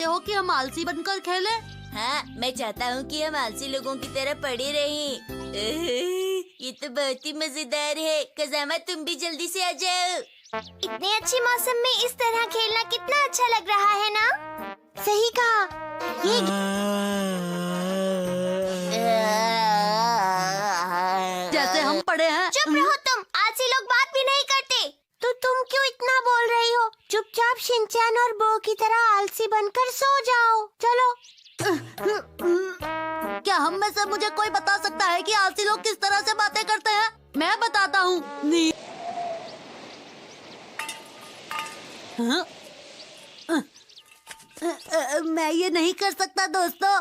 चाहते हो कि हम आलसी बनकर खेलें? हाँ, मैं चाहता हूँ कि हम आलसी लोगों की तरह पड़े रहें। ये तो बहुत ही मजेदार है। कज़ामा, तुम भी जल्दी से आ जाओ। इतने अच्छे मौसम में इस तरह खेलना कितना अच्छा लग रहा है ना? सही कहा। ये जैसे हम पड़े हैं। चुप रहो तुम, आलसी लोग बात भी नहीं करते। तो तुम क्यों इतना बोल रही हो? चुपचाप शिनचैन और बो की तरह आलसी बनकर सो जाओ। चलो। क्या हम में से मुझे कोई बता सकता है कि आलसी लोग किस तरह से बातें करते हैं? मैं बताता हूँ। हाँ? मैं ये नहीं कर सकता दोस्तों।